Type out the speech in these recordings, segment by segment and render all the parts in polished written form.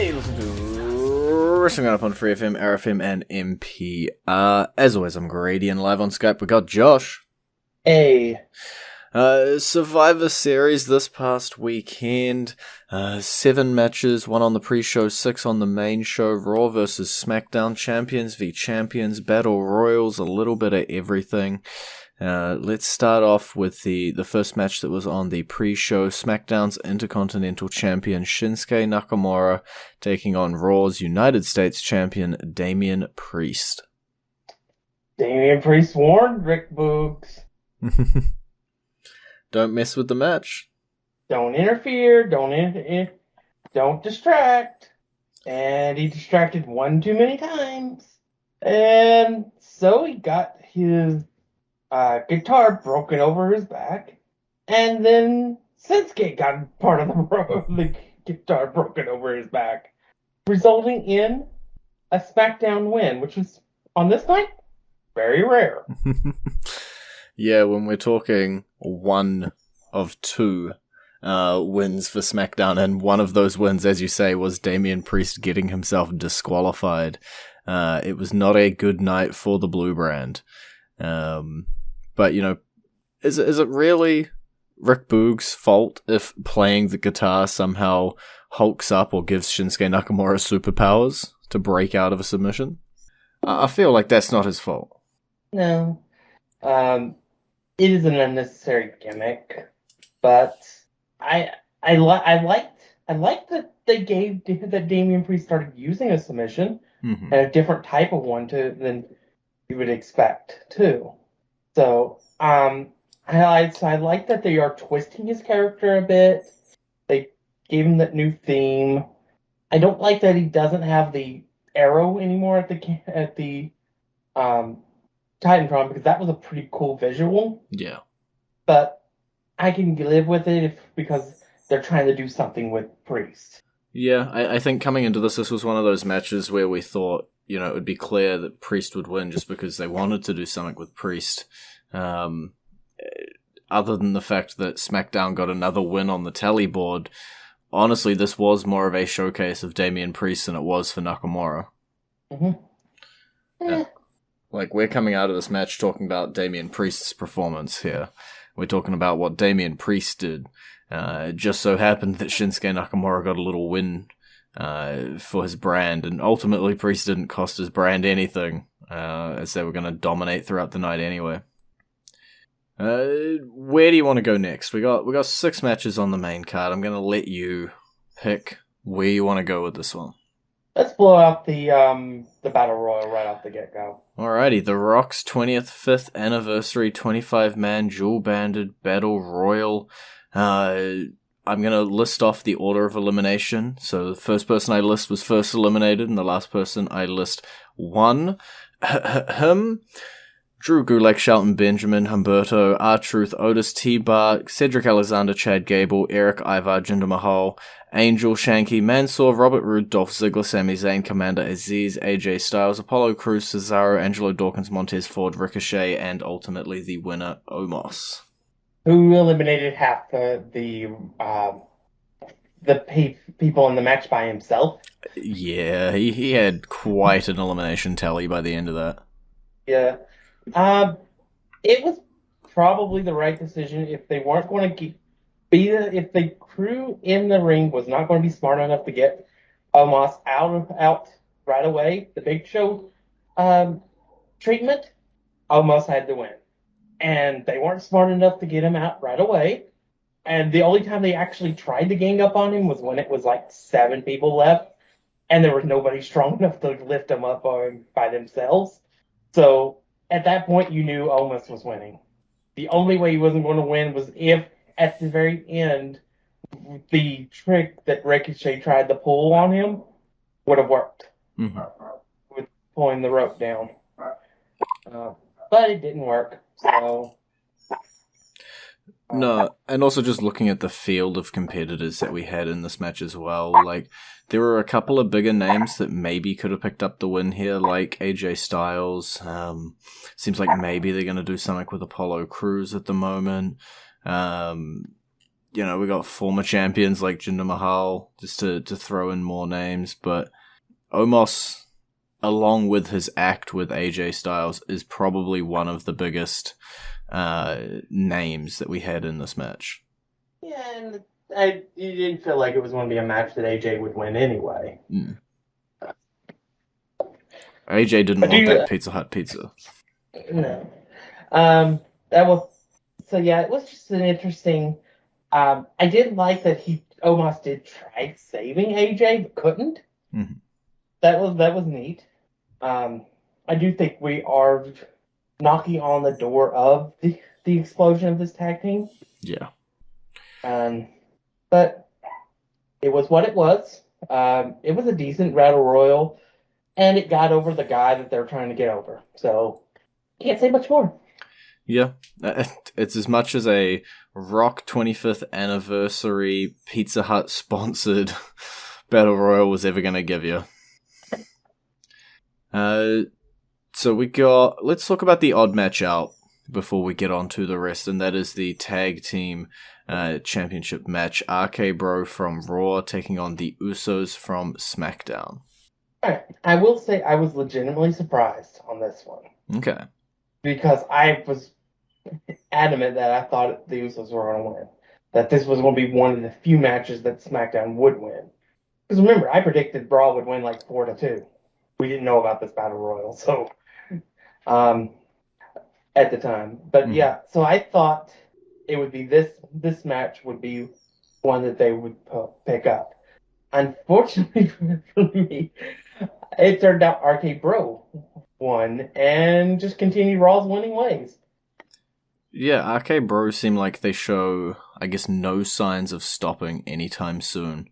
Hey, listen to Wrestling Roundup on FreeFM, ArrowFM, and MP. As always, I'm Grady, and live on Skype we got Josh. Hey. Survivor Series this past weekend. 7 matches, 1 on the pre-show, 6 on the main show. Raw versus SmackDown, champions v champions, battle royals, a little bit of everything. Let's start off with the first match that was on the pre-show. SmackDown's Intercontinental Champion Shinsuke Nakamura taking on Raw's United States Champion Damian Priest. Damian Priest warned Rick Boogs. Don't mess with the match. Don't interfere. Don't distract. And he distracted one too many times. And so he got his guitar broken over his back. And then Shinsuke got part of the guitar broken over his back. Resulting in a SmackDown win, which was, on this night, very rare. Yeah, when we're talking 1 of 2 wins for SmackDown, and one of those wins, as you say, was Damian Priest getting himself disqualified. It was not a good night for the Blue Brand. But, you know, is it really Rick Boogs' fault if playing the guitar somehow hulks up or gives Shinsuke Nakamura superpowers to break out of a submission? I feel like that's not his fault. No. It is an unnecessary gimmick, but I liked that that Damian Priest started using a submission and a different type of one than you would expect too. So I like that they are twisting his character a bit. They gave him that new theme. I don't like that he doesn't have the arrow anymore at the Titantron, because that was a pretty cool visual. Yeah. But I can live with it because they're trying to do something with Priest. Yeah, I think coming into this was one of those matches where we thought, you know, it would be clear that Priest would win just because they wanted to do something with Priest. Other than the fact that SmackDown got another win on the tally board, honestly, this was more of a showcase of Damian Priest than it was for Nakamura. Like, we're coming out of this match talking about Damian Priest's performance here. We're talking about what Damian Priest did. It just so happened that Shinsuke Nakamura got a little win for his brand, and ultimately Priest didn't cost his brand anything, as they were going to dominate throughout the night anyway. Where do you want to go next? We got 6 matches on the main card. I'm going to let you pick where you want to go with this one. Let's blow out the Battle Royal right off the get-go. Alrighty, The Rock's 5th anniversary 25-man dual-banded Battle Royal. I'm going to list off the order of elimination. So the first person I list was first eliminated, and the last person I list won. Drew Gulak, Shelton Benjamin, Humberto, R-Truth, Otis, T-Bar, Cedric Alexander, Chad Gable, Eric Ivar, Jinder Mahal, Angel, Shanky, Mansoor, Robert Roode, Dolph Ziggler, Sami Zayn, Commander Aziz, AJ Styles, Apollo Crews, Cesaro, Angelo Dawkins, Montez Ford, Ricochet, and ultimately the winner, Omos. Who eliminated half the people in the match by himself. Yeah, he had quite an elimination tally by the end of that. Yeah. It was probably the right decision if they weren't going to if the crew in the ring was not going to be smart enough to get Omos out right away, the Big Show treatment, Omos had to win. And they weren't smart enough to get him out right away. And the only time they actually tried to gang up on him was when it was like 7 people left, and there was nobody strong enough to lift him up by themselves. So at that point, you knew Omos was winning. The only way he wasn't going to win was if, at the very end, the trick that Ricochet tried to pull on him would have worked. With pulling the rope down. But it didn't work, so... No, and also just looking at the field of competitors that we had in this match as well, like, there were a couple of bigger names that maybe could have picked up the win here, like AJ Styles. Seems like maybe they're going to do something with Apollo Crews at the moment. we got former champions like Jinder Mahal, just to throw in more names, but Omos, along with his act with AJ Styles, is probably one of the biggest names that we had in this match. Yeah, and you didn't feel like it was going to be a match that AJ would win anyway. AJ didn't want that Pizza Hut pizza. No. It was just an interesting. I did like that Omos did try saving AJ, but couldn't. Mm-hmm. That was neat. I do think we are knocking on the door of the explosion of this tag team. Yeah. But it was what it was. It was a decent Battle Royal, and it got over the guy that they're trying to get over. So, can't say much more. Yeah. It's as much as a Rock 25th anniversary Pizza Hut sponsored Battle Royal was ever going to give you. So let's talk about the odd match out before we get on to the rest, and that is the tag team championship match. RK Bro from Raw taking on the Usos from SmackDown. I will say I was legitimately surprised on this one. Okay. Because I was adamant that I thought the Usos were going to win. That this was going to be one of the few matches that SmackDown would win. Because remember, I predicted Raw would win like 4-2. We didn't know about this Battle Royal, so at the time. But yeah, so I thought it would be this match would be one that they would pick up. Unfortunately for me, it turned out RK Bro won and just continued Raw's winning ways. Yeah, RK Bro seem like they show, I guess, no signs of stopping anytime soon.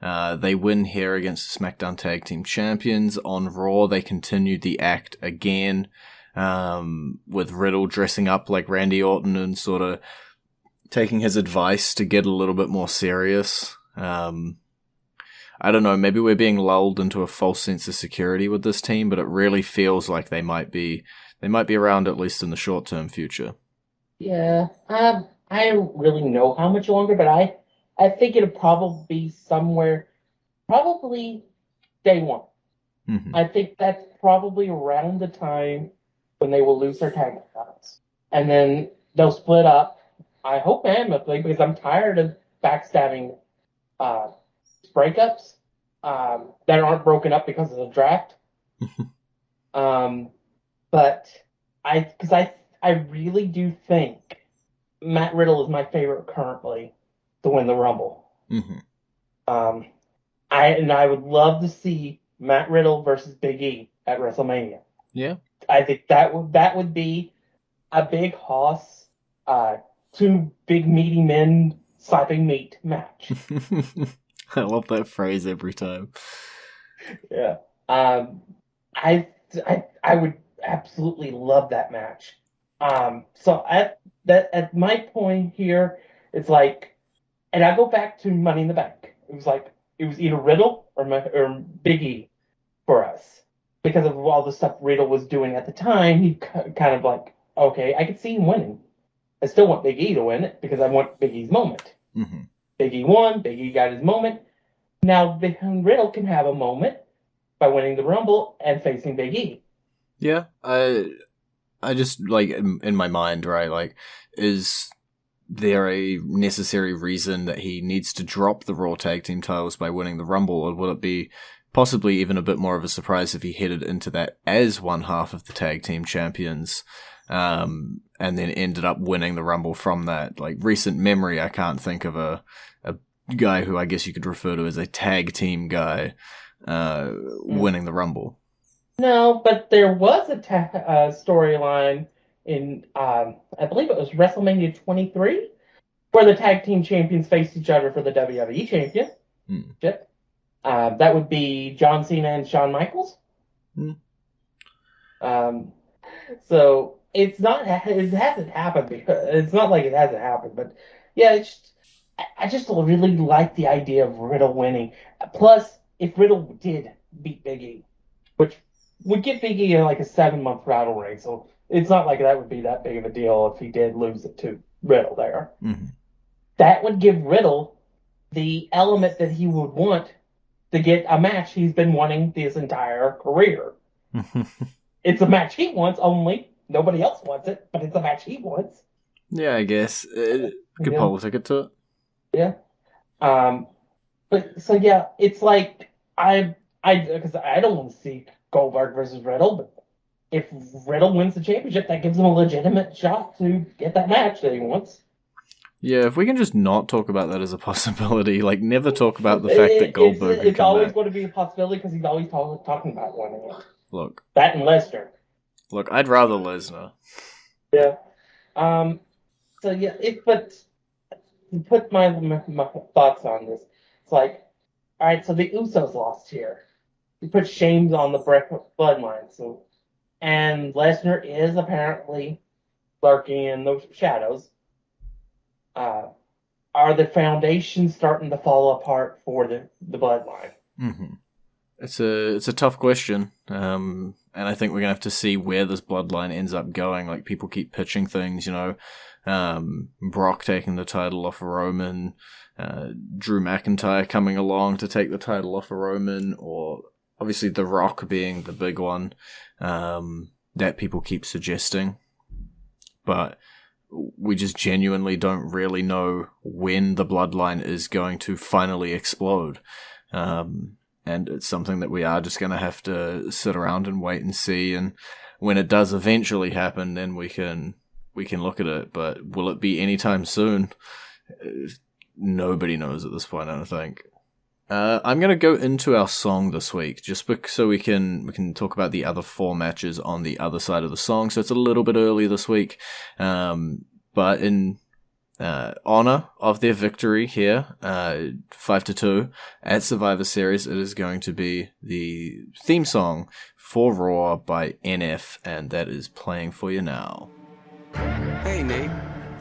They win here against the SmackDown Tag Team Champions. On Raw, they continued the act again, with Riddle dressing up like Randy Orton and sort of taking his advice to get a little bit more serious. I don't know, maybe we're being lulled into a false sense of security with this team, but it really feels like they might be around at least in the short-term future. Yeah, I don't really know how much longer, but I think it'll probably be somewhere, probably day one. Mm-hmm. I think that's probably around the time when they will lose their tag titles. And then they'll split up. I hope amicably, because I'm tired of backstabbing breakups that aren't broken up because of the draft. But I really do think Matt Riddle is my favorite currently to win the Rumble. Mm-hmm. I would love to see Matt Riddle versus Big E at WrestleMania. Yeah, I think that would be a big hoss, two big meaty men slapping meat match. I love that phrase every time. Yeah, I would absolutely love that match. So at my point here, it's like, and I go back to Money in the Bank. It was either Riddle or Big E for us because of all the stuff Riddle was doing at the time. He kind of like, okay, I could see him winning. I still want Big E to win it because I want Big E's moment. Mm-hmm. Big E won. Big E got his moment. Now Riddle can have a moment by winning the Rumble and facing Big E. Yeah, I just, like, in my mind, right, like, is there a necessary reason that he needs to drop the Raw Tag Team titles by winning the Rumble, or will it be possibly even a bit more of a surprise if he headed into that as one half of the Tag Team Champions, and then ended up winning the Rumble from that? Like, recent memory, I can't think of a guy who I guess you could refer to as a tag team guy winning the Rumble. No, but there was a storyline in, I believe it was WrestleMania 23, where the tag team champions faced each other for the WWE championship. That would be John Cena and Shawn Michaels. So it hasn't happened because it's not like it hasn't happened, but yeah, I just really like the idea of Riddle winning. Plus, if Riddle did beat Big E, which would give Big E like a 7-month battle reign, so it's not like that would be that big of a deal if he did lose it to Riddle there. Mm-hmm. that would give Riddle the element that he would want to get a match he's been wanting his entire career. It's a match he wants only. Nobody else wants it, but it's a match he wants. Yeah, I guess. Good pull ticket to it. Yeah. But so yeah, it's like because I don't want to see Goldberg versus Riddle, but if Riddle wins the championship, that gives him a legitimate shot to get that match that he wants. Yeah, if we can just not talk about that as a possibility, like never talk about the fact that Goldberg it's always going to be a possibility because he's always talking about winning it. Look, that and Lesnar. Look, I'd rather Lesnar. Yeah. So yeah, but to put my thoughts on this, it's like, all right, so the Usos lost here. You put shames on the bloodline, so and Lesnar is apparently lurking in the shadows. Are the foundations starting to fall apart for the bloodline? Mm-hmm. It's a tough question, and I think we're gonna have to see where this bloodline ends up going. Like, people keep pitching things, Brock taking the title off of Roman, Drew McIntyre coming along to take the title off of Roman, or obviously The Rock being the big one that people keep suggesting. But we just genuinely don't really know when the bloodline is going to finally explode. And it's something that we are just going to have to sit around and wait and see. And when it does eventually happen, then we can look at it. But will it be anytime soon? Nobody knows at this point, I don't think. I'm going to go into our song this week, just so we can talk about the other 4 matches on the other side of the song. So it's a little bit early this week. But in honor of their victory here, 5-2 at Survivor Series, it is going to be the theme song for Raw by NF, and that is playing for you now. Hey Nate,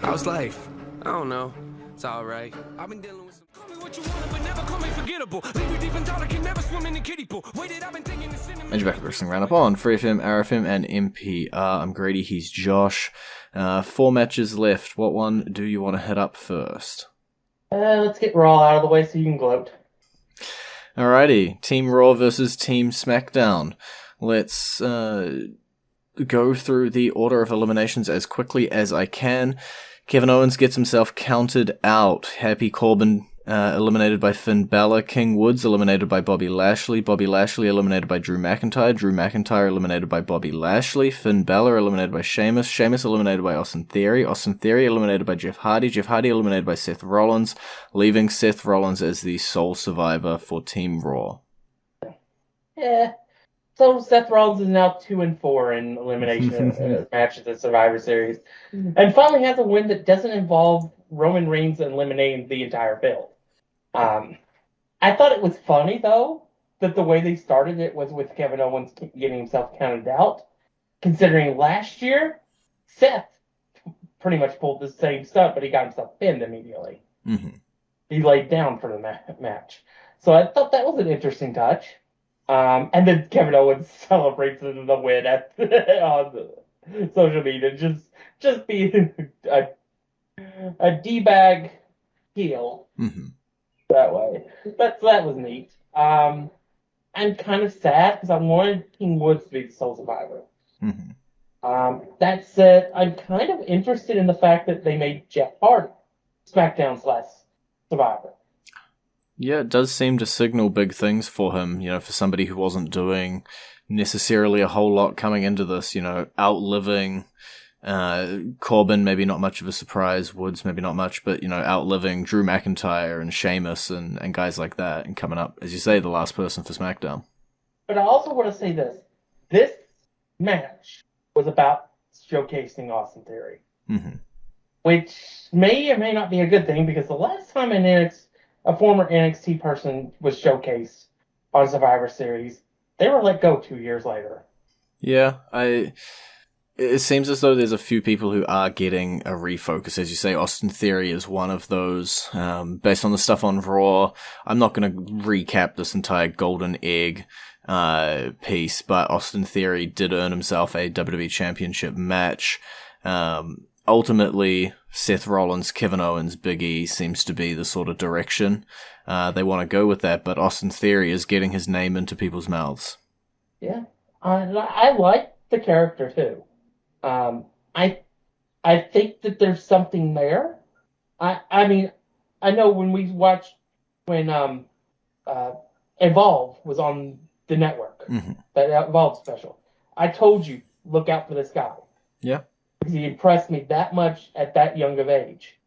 how's life? I don't know. It's alright. I've been dealing with some. Call me what you want, but never call me forgettable. Leave you deep in thought, I can never swim in the kiddie pool. Waited, I've been thinking the cinema. And you're back to Wrestling Roundup on FreeFM, ArrowFM, and MPR. I'm Grady, he's Josh. 4 matches left. What one do you want to hit up first? Let's get Raw out of the way so you can gloat. Alrighty, Team Raw versus Team SmackDown. Let's go through the order of eliminations as quickly as I can. Kevin Owens gets himself counted out. Happy Corbin eliminated by Finn Balor. King Woods eliminated by Bobby Lashley. Bobby Lashley eliminated by Drew McIntyre. Drew McIntyre eliminated by Bobby Lashley. Finn Balor eliminated by Sheamus. Sheamus eliminated by Austin Theory. Austin Theory eliminated by Jeff Hardy. Jeff Hardy eliminated by Seth Rollins, leaving Seth Rollins as the sole survivor for Team Raw. Yeah. So Seth Rollins is now 2-4 in elimination matches at Survivor Series, and finally has a win that doesn't involve Roman Reigns eliminating the entire field. I thought it was funny though that the way they started it was with Kevin Owens getting himself counted out, considering last year Seth pretty much pulled the same stuff, but he got himself pinned immediately. Mm-hmm. He laid down for the match, so I thought that was an interesting touch. And then Kevin Owens celebrates the win on the social media, just being a D-bag heel that way. That was neat. I'm kind of sad because I wanted King Woods to be the sole survivor. That said, I'm kind of interested in the fact that they made Jeff Hardy SmackDown's last survivor. Yeah, it does seem to signal big things for him, for somebody who wasn't doing necessarily a whole lot coming into this, outliving Corbin, maybe not much of a surprise, Woods, maybe not much, but, outliving Drew McIntyre and Sheamus and guys like that, and coming up, as you say, the last person for SmackDown. But I also want to say this. This match was about showcasing Austin Theory, which may or may not be a good thing, because the last time a former NXT person was showcased on Survivor Series, they were let go 2 years later. Yeah, it seems as though there's a few people who are getting a refocus. As you say, Austin Theory is one of those. Based on the stuff on Raw, I'm not going to recap this entire Golden Egg piece, but Austin Theory did earn himself a WWE Championship match ultimately, Seth Rollins, Kevin Owens, Big E seems to be the sort of direction they want to go with that, but Austin Theory is getting his name into people's mouths. Yeah. I like the character, too. I think that there's something there. I mean, I know when Evolve was on the network, that Evolve special, I told you, look out for this guy. Yeah. Because he impressed me that much at that young of age,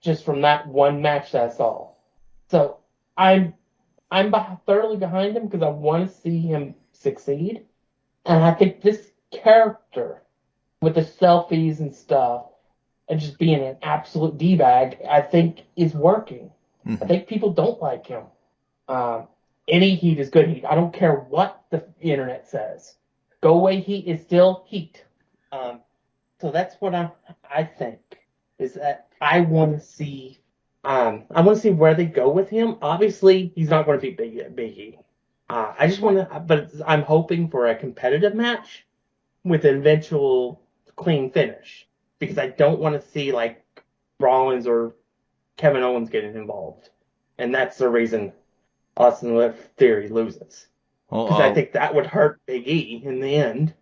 just from that one match that I saw. So I'm thoroughly behind him because I want to see him succeed, and I think this character, with the selfies and stuff, and just being an absolute d-bag, I think is working. I think people don't like him. Any heat is good heat. I don't care what the internet says. Go away heat is still heat. So that's what I think, is that I want to see where they go with him. Obviously, he's not going to be Big E. I just want to, but I'm hoping for a competitive match with an eventual clean finish, because I don't want to see like Rollins or Kevin Owens getting involved, and that's the reason Austin Theory loses. Because I think that would hurt Big E in the end.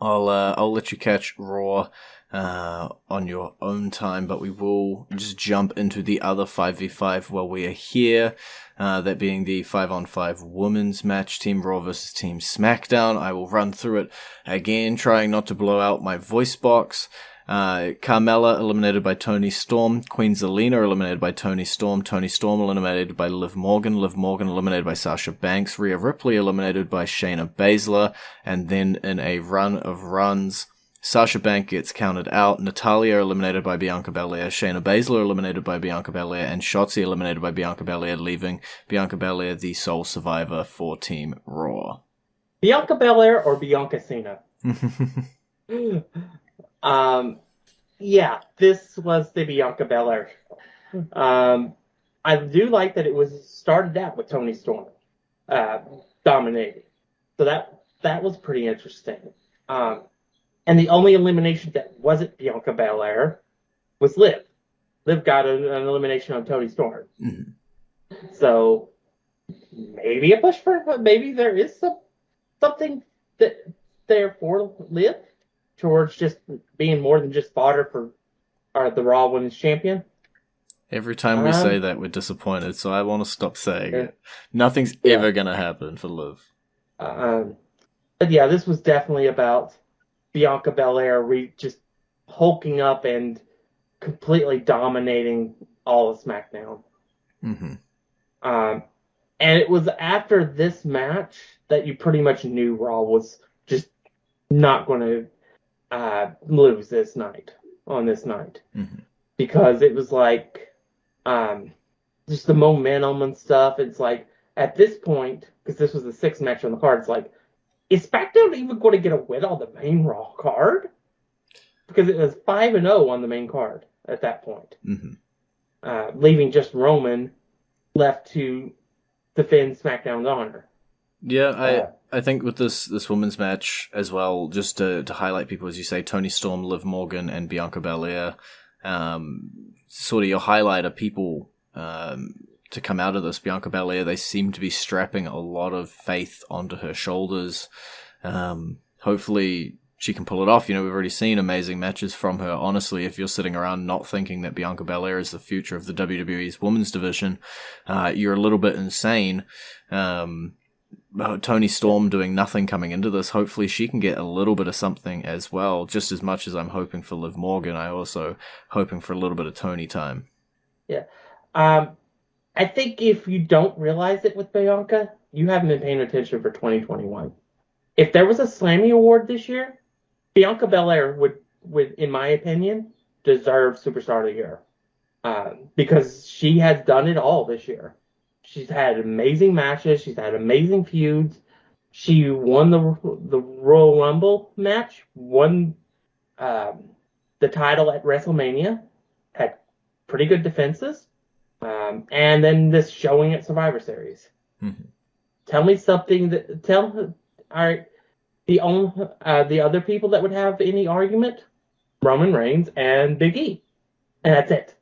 I'll let you catch Raw on your own time, but we will just jump into the other 5v5 while we are here, that being the 5-on-5 women's match, Team Raw versus Team SmackDown. I will run through it again, trying not to blow out my voice box. Carmella eliminated by Toni Storm. Queen Zelina eliminated by Toni Storm. Toni Storm eliminated by Liv Morgan. Liv Morgan eliminated by Sasha Banks. Rhea Ripley eliminated by Shayna Baszler. And then in a run of runs, Sasha Banks gets counted out. Natalya eliminated by Bianca Belair. Shayna Baszler eliminated by Bianca Belair. And Shotzi eliminated by Bianca Belair, leaving Bianca Belair the sole survivor for Team Raw. Bianca Belair or Bianca Cena? Yeah, this was the Bianca Belair. I do like that it was started out with Toni Storm dominating. So that was pretty interesting. And the only elimination that wasn't Bianca Belair was Liv. Liv got an elimination on Toni Storm. So maybe a push for, but maybe there is something that there for Liv towards just being more than just fodder for the Raw Women's Champion. Every time we say that, we're disappointed, so I want to stop saying it. Nothing's ever going to happen for Liv. But yeah, this was definitely about Bianca Belair just hulking up and completely dominating all of SmackDown. And it was after this match that you pretty much knew Raw was just not going to lose this night, because it was like just the momentum and stuff. It's like at this point, because this was the sixth match on the card, it's like, is SmackDown even going to get a win on the main Raw card? Because it was 5-0 on the main card at that point, leaving just Roman left to defend SmackDown's honor. Yeah, I think with this women's match as well, just to highlight people, as you say, Toni Storm, Liv Morgan, and Bianca Belair, sort of your highlight of people to come out of this. Bianca Belair, they seem to be strapping a lot of faith onto her shoulders. Hopefully she can pull it off. You know, we've already seen amazing matches from her. Honestly, if you're sitting around not thinking that Bianca Belair is the future of the WWE's women's division, you're a little bit insane. Toni Storm doing nothing coming into this. Hopefully she can get a little bit of something as well. Just as much as I'm hoping for Liv Morgan, I also hoping for a little bit of Toni time. Yeah. I think if you don't realize it with Bianca, you haven't been paying attention for 2021. If there was a Slammy Award this year, Bianca Belair would, in my opinion, deserve Superstar of the Year. Because she has done it all this year. She's had amazing matches. She's had amazing feuds. She won the Royal Rumble match, won the title at WrestleMania, had pretty good defenses, and then this showing at Survivor Series. Tell me something the other people that would have any argument Roman Reigns, and Big E. And that's it.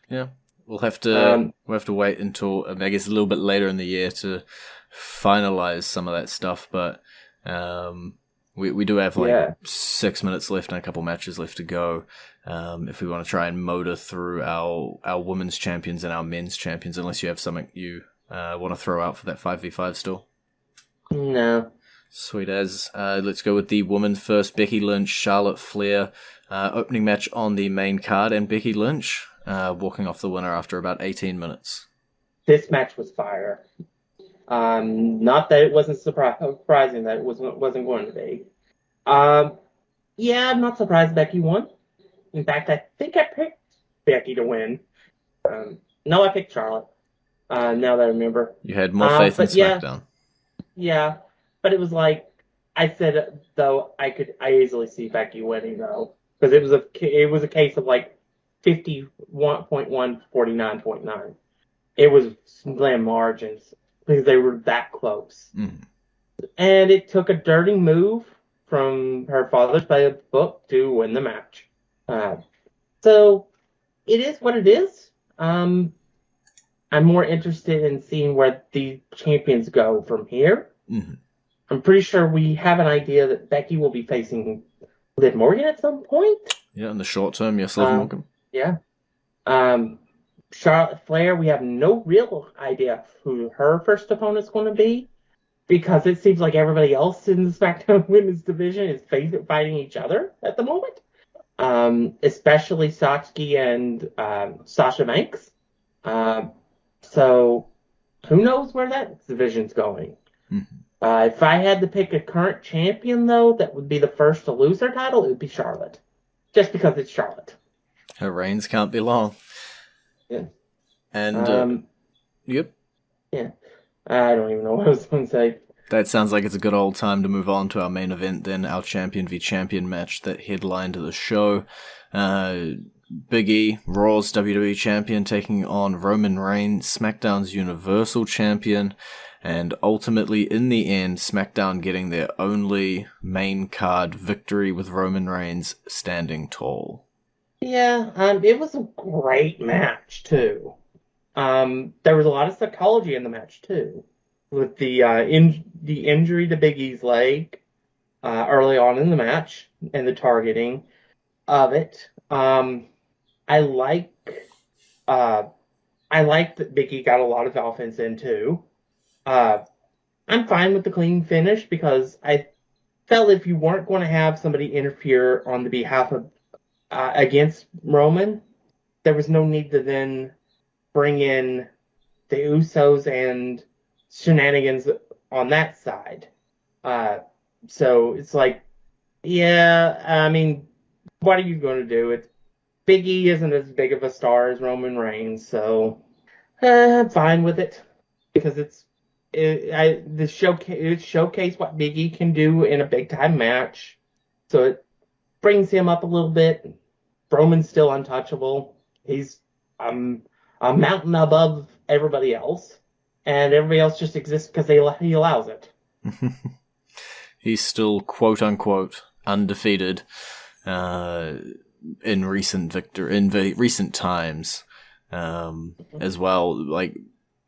Yeah. We'll have to wait until, I guess, a little bit later in the year to finalize some of that stuff, but we do have 6 minutes left and a couple matches left to go. If we want to try and motor through our women's champions and our men's champions, unless you have something you want to throw out for that 5v5 still. No. Sweet as. Let's go with the women first. Becky Lynch, Charlotte Flair. Opening match on the main card, and Becky Lynch walking off the winner after about 18 minutes. This match was fire. Not that it wasn't surprising that it wasn't going to be. Yeah, I'm not surprised Becky won. In fact, I think I picked Becky to win. No, I picked Charlotte. Now that I remember. You had more faith in SmackDown. Yeah, but it was like I said, though, I easily see Becky winning though, because it was a case of like 51.1, 49.9. It was slim margins because they were that close. Mm. And it took a dirty move from her father's playbook to win the match. So it is what it is. I'm more interested in seeing where the champions go from here. Mm-hmm. I'm pretty sure we have an idea that Becky will be facing Liv Morgan at some point. Yeah, in the short term, yes, Liv Morgan. Yeah. Charlotte Flair, we have no real idea who her first opponent's going to be, because it seems like everybody else in the SmackDown Women's division is fighting each other at the moment. Especially Satsuki and Sasha Banks. So who knows where that division's going. Mm-hmm. If I had to pick a current champion, though, that would be the first to lose her title, it would be Charlotte. Just because it's Charlotte. Her reigns can't be long. Yeah. And, yep. Yeah. I don't even know what I was going to say. That sounds like it's a good old time to move on to our main event, then, our champion v champion match that headlined the show. Big E, Raw's WWE champion, taking on Roman Reigns, SmackDown's Universal champion, and ultimately, in the end, SmackDown getting their only main card victory with Roman Reigns standing tall. Yeah, it was a great match, too. There was a lot of psychology in the match, too. With the injury to Big E's leg early on in the match and the targeting of it. I like that Big E got a lot of offense in too. I'm fine with the clean finish because I felt if you weren't going to have somebody interfere on the behalf of against Roman, there was no need to then bring in the Usos and shenanigans on that side. So it's like, yeah, I mean, what are you going to do? Big E isn't as big of a star as Roman Reigns, so I'm fine with it because it showcased what Big E can do in a big time match. So it brings him up a little bit. Roman's still untouchable. He's a mountain above everybody else. And everybody else just exists because he allows it. He's still, quote-unquote, undefeated in recent times as well. Like,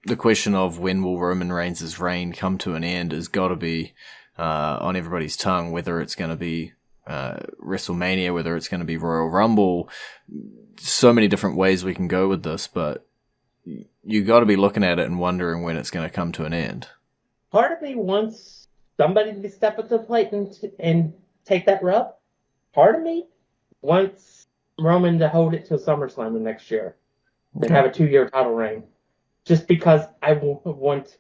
the question of when will Roman Reigns' reign come to an end has got to be on everybody's tongue, whether it's going to be WrestleMania, whether it's going to be Royal Rumble. So many different ways we can go with this, but you got to be looking at it and wondering when it's going to come to an end. Part of me wants somebody to step up to the plate and take that rub. Part of me wants Roman to hold it till SummerSlam the next year and have a 2-year title reign. Just because I want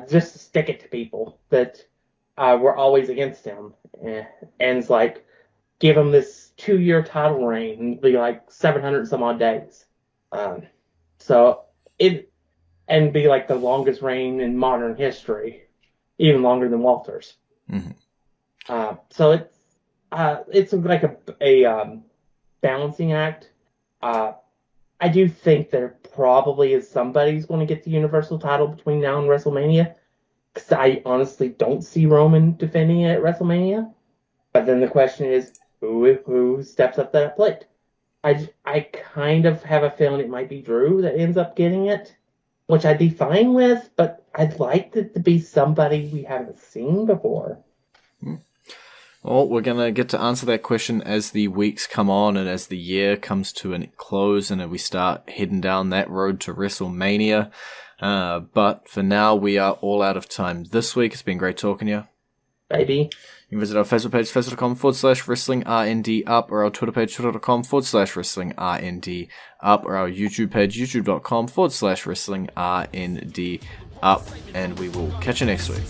just to stick it to people that were always against him. And it's like, give him this 2-year title reign and be like 700 some odd days. And be like the longest reign in modern history, even longer than Walter's. Mm-hmm. So it's like a balancing act. I do think there probably is somebody who's going to get the Universal title between now and WrestleMania, because I honestly don't see Roman defending it at WrestleMania. But then the question is, who steps up to that plate. I kind of have a feeling it might be Drew that ends up getting it, which I'd be fine with, but I'd like it to be somebody we haven't seen before. Well, we're going to get to answer that question as the weeks come on and as the year comes to a close and we start heading down that road to WrestleMania. But for now, we are all out of time this week. It's been great talking to you. Maybe. You can visit our Facebook page, facebook.com/WrestlingRND-up, or our Twitter page, twitter.com/WrestlingRND-up, or our YouTube page, youtube.com/WrestlingRND-up, and we will catch you next week.